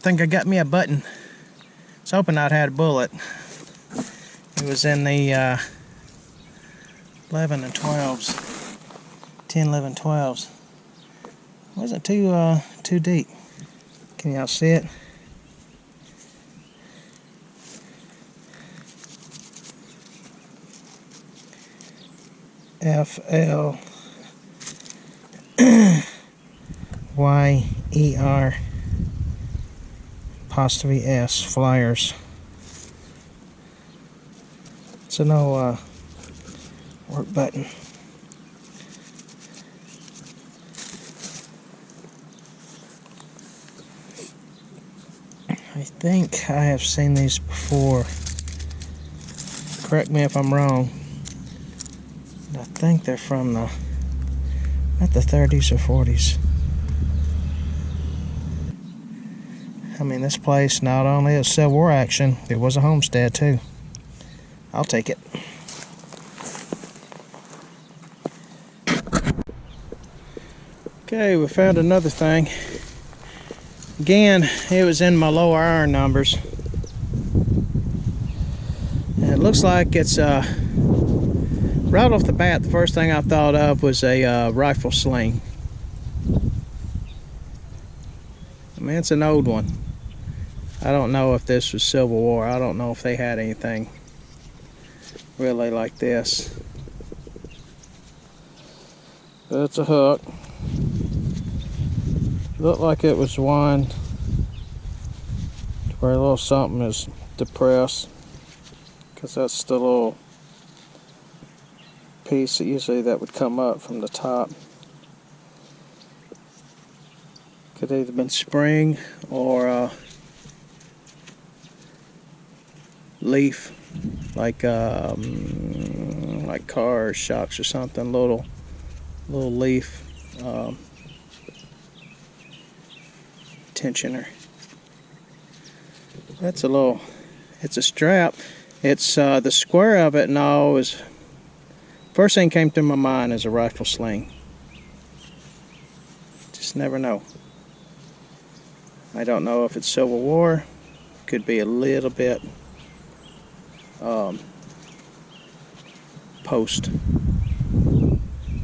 think I got me a button. I was hoping I'd had a bullet. It was in the 11 and 12s. 10, 11, 12s. Wasn't too deep. Can y'all see it? FLYER apostrophe S, Flyers. It's a no work button. I think I have seen these before. Correct me if I'm wrong. I think they're from the 30s or 40s. I mean, this place not only is Civil War action, it was a homestead too. I'll take it. Okay, we found another thing. Again, it was in my low iron numbers. And it looks like it's right off the bat, the first thing I thought of was a rifle sling. I mean, it's an old one. I don't know if this was Civil War. I don't know if they had anything really like this. But it's a hook. Looked like it was one where a little something is depressed, because that's the little piece that usually that would come up from the top. Could either been spring or leaf, like car shocks or something. Little leaf tensioner. That's it's a strap. It's the square of it and all is, first thing came to my mind is a rifle sling. Just never know. I don't know if it's Civil War. Could be a little bit post.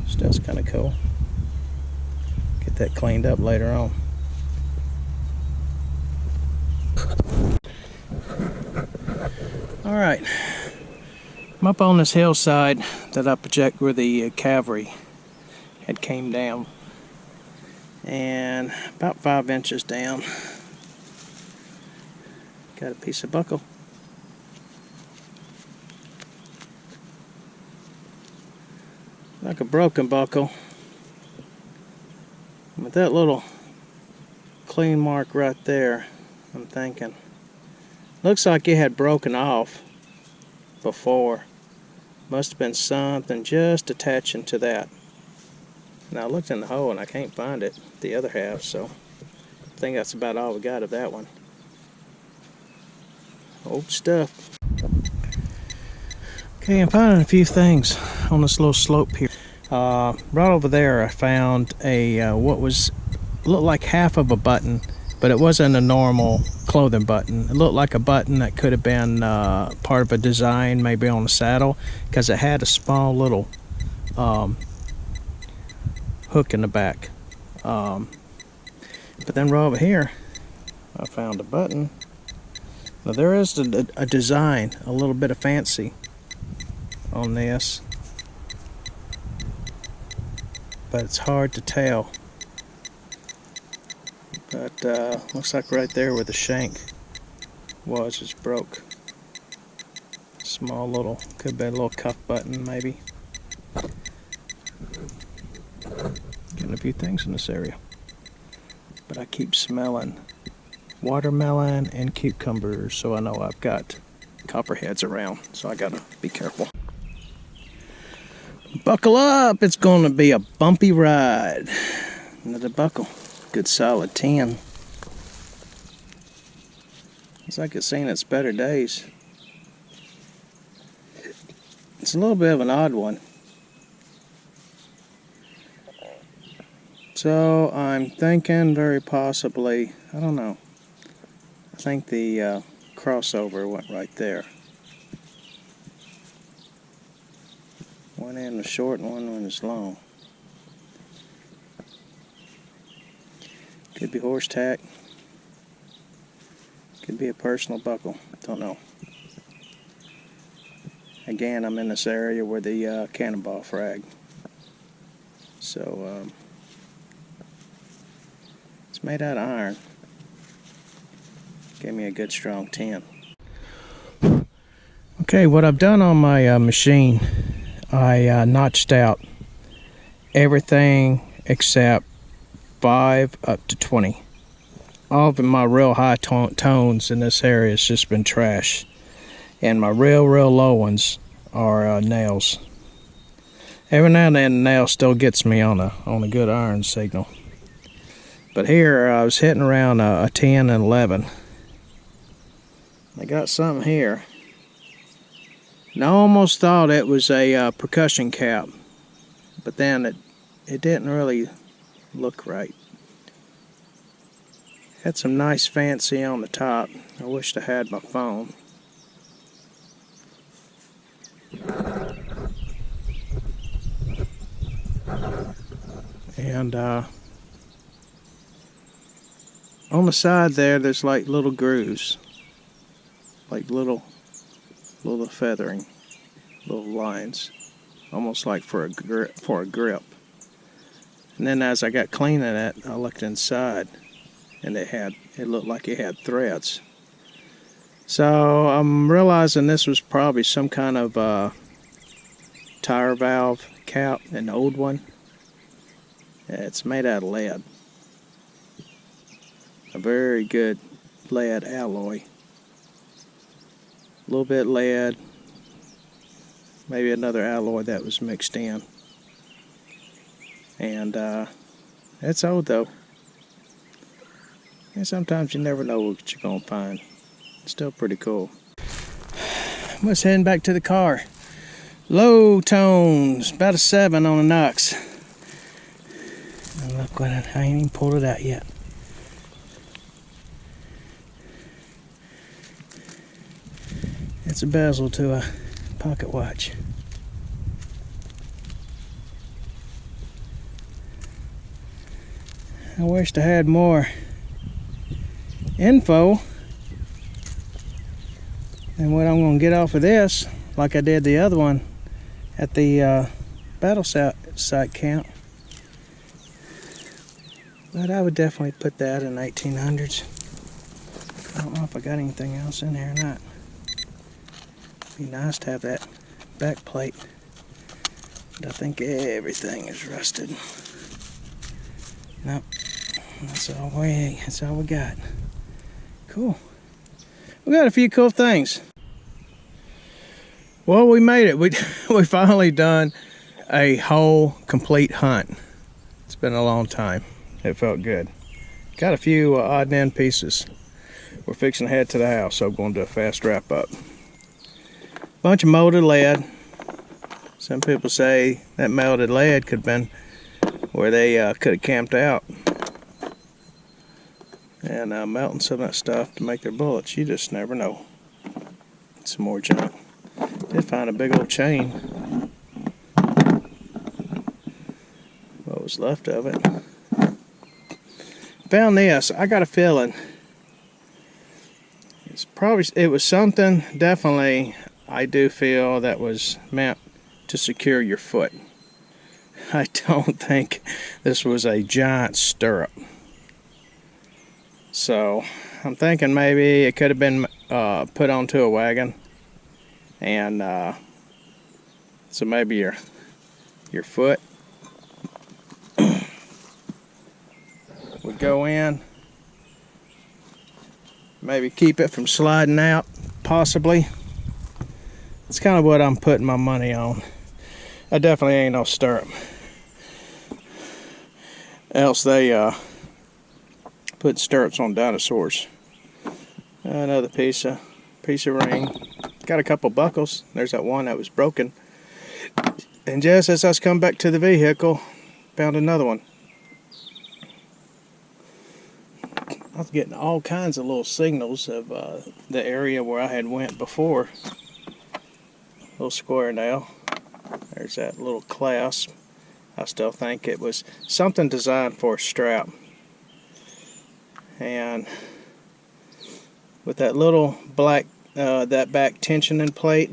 So that's kind of cool. Get that cleaned up later on. Alright, I'm up on this hillside that I project where the cavalry had came down, and about 5 inches down got a piece of buckle. Like a broken buckle, with that little clean mark right there. I'm thinking looks like it had broken off before. Must have been something just attaching to that. Now I looked in the hole and I can't find it, the other half, so I think that's about all we got of that one. Old stuff. Okay, I'm finding a few things on this little slope here. Right over there I found a what looked like half of a button, but it wasn't a normal clothing button. It looked like a button that could have been part of a design, maybe on a saddle, because it had a small little hook in the back. But then right over here I found a button. Now there is a design, a little bit of fancy on this, but it's hard to tell. But looks like right there where the shank was is broke. Small little, could be a little cuff button maybe. Getting a few things in this area. But I keep smelling watermelon and cucumbers, so I know I've got copperheads around, so I gotta be careful. Buckle up, it's gonna be a bumpy ride. Another buckle. Good solid 10. It's like it's seen its better days. It's a little bit of an odd one. So I'm thinking very possibly, I don't know, I think the crossover went right there. One end was short and one was long. Could be horse tack. Could be a personal buckle. Don't know. Again, I'm in this area where the cannonball frag. So it's made out of iron. Gave me a good strong 10. Okay, what I've done on my machine, I notched out everything except 5 up to 20. All of my real high tones in this area has just been trash. And my real low ones are nails. Every now and then the nail still gets me on a good iron signal. But here I was hitting around a 10 and 11. I got something here. And I almost thought it was a percussion cap. But then it didn't really look right. Had some nice fancy on the top. I wished I had my phone. And on the side there's like little grooves, like little feathering, little lines, almost like for a grip. And then as I got cleaning it, I looked inside, and it looked like it had threads. So I'm realizing this was probably some kind of tire valve cap, an old one. It's made out of lead. A very good lead alloy. A little bit lead, maybe another alloy that was mixed in. And it's old though. And sometimes you never know what you're gonna find. It's still pretty cool. I'm just heading back to the car. Low tones, about a 7 on a Knox. And look what I ain't even pulled it out yet. It's a bezel to a pocket watch. I wished I had more info and what I'm going to get off of this, like I did the other one at the battle site camp. But I would definitely put that in 1800s. I don't know if I got anything else in there or not. Be nice to have that back plate, but I think everything is rusted. Nope, that's all we got. Cool. We got a few cool things. Well, we made it. We finally done a whole complete hunt. It's been a long time. It felt good. Got a few odd and end pieces. We're fixing to head to the house, so I'm going to do a fast wrap up. Bunch of molded lead. Some people say that melted lead could have been where they could have camped out and melting some of that stuff to make their bullets. You just never know. Some more junk. Did find a big old chain. What was left of it. Found this. I got a feeling it was something definitely. I do feel that was meant to secure your foot. I don't think this was a giant stirrup. So I'm thinking maybe it could have been put onto a wagon, and so maybe your foot would go in, maybe keep it from sliding out, possibly. It's kind of what I'm putting my money on. I definitely ain't no stirrup. Else they put stirrups on dinosaurs. Another piece of ring. Got a couple buckles. There's that one that was broken. And just as I was coming back to the vehicle, found another one. I was getting all kinds of little signals of the area where I had went before. Little square nail. There's that little clasp. I still think it was something designed for a strap. And with that little black, that back tensioning plate,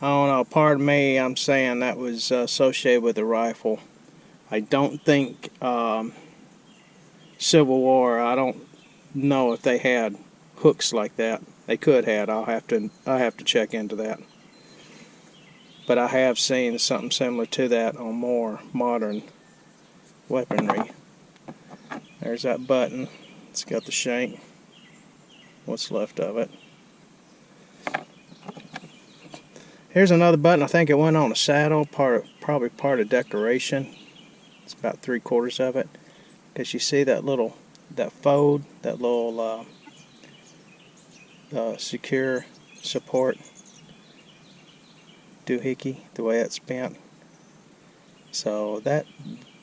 I don't know, pardon me, I'm saying that was associated with the rifle. I don't think Civil War, I don't know if they had hooks like that. They could have. I'll have to check into that. But I have seen something similar to that on more modern weaponry. There's that button. It's got the shank. What's left of it. Here's another button. I think it went on a saddle, probably part of decoration. It's about 3/4 of it. Because you see that fold, that little secure support doohickey, the way it's bent. So that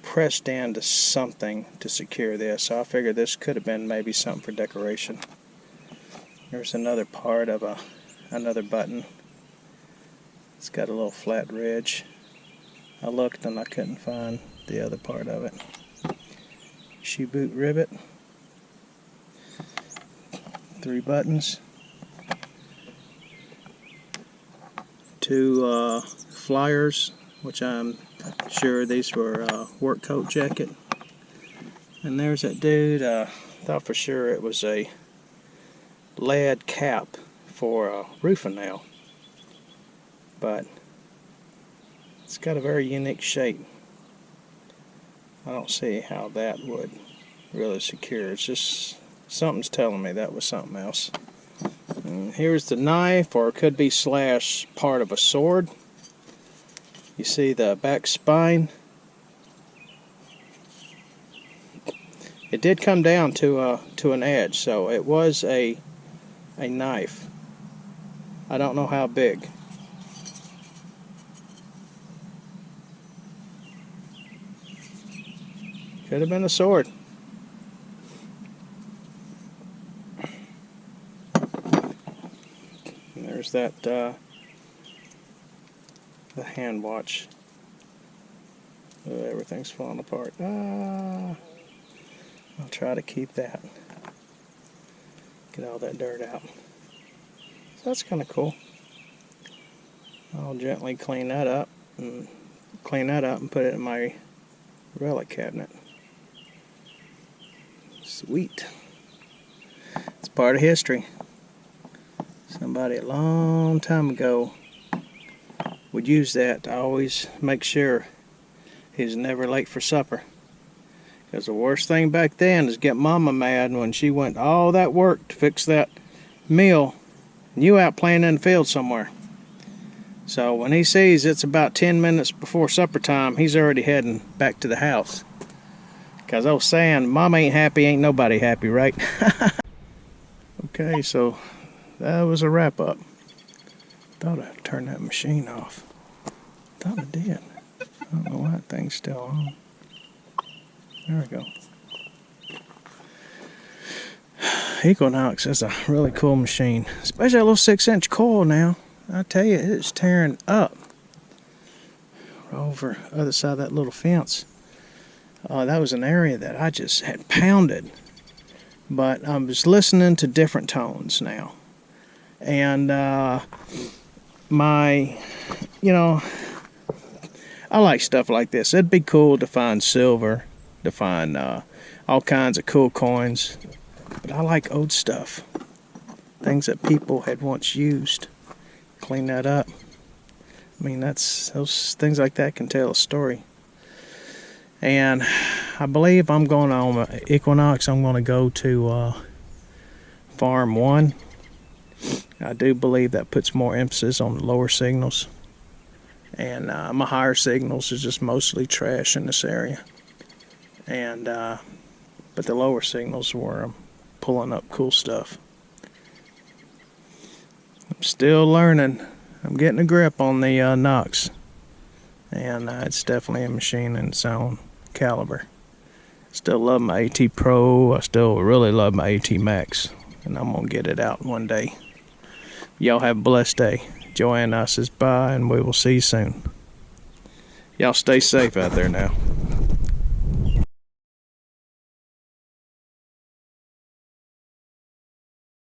pressed into something to secure this. So I figured this could have been maybe something for decoration. There's another part of another button. It's got a little flat ridge. I looked and I couldn't find the other part of it. Shoe boot rivet. 3 buttons. 2 flyers, which I'm sure these were work coat jacket. And there's that dude. Thought for sure it was a lead cap for a roofing nail, but it's got a very unique shape. I don't see how that would really secure. It's just something's telling me that was something else. And here's the knife, or it could be slash part of a sword. You see the back spine. It did come down to an edge, so it was a knife. I don't know how big. Could have been a sword. And there's that the hand watch. Oh, everything's falling apart. I'll try to keep that. Get all that dirt out. So that's kind of cool. I'll gently clean that up and put it in my relic cabinet. Sweet. It's part of history. Somebody a long time ago would use that to always make sure he's never late for supper. Because the worst thing back then is get Mama mad when she went all that work to fix that meal and you out playing in the field somewhere. So when he sees it's about 10 minutes before supper time, he's already heading back to the house. Because I was saying, Mama ain't happy, ain't nobody happy, right? Okay, so that was a wrap up. Thought I turned that machine off. Thought I did. I don't know why that thing's still on. There we go. Equinox is a really cool machine. Especially a little 6-inch coil now. I tell you, it's tearing up. Over the other side of that little fence. That was an area that I just had pounded. But I was listening to different tones now. And I like stuff like this. It'd be cool to find silver, to find all kinds of cool coins. But I like old stuff. Things that people had once used. Clean that up. I mean, those things like that can tell a story. And I believe I'm going on Equinox. I'm going to go to Farm 1. I do believe that puts more emphasis on the lower signals. And my higher signals is just mostly trash in this area. And but the lower signals where I'm pulling up cool stuff. I'm still learning. I'm getting a grip on the Knox. And it's definitely a machine in its own caliber. Still love my AT Pro. I still really love my AT Max. And I'm going to get it out one day. Y'all have a blessed day. Joanne says bye, and we will see you soon. Y'all stay safe out there now.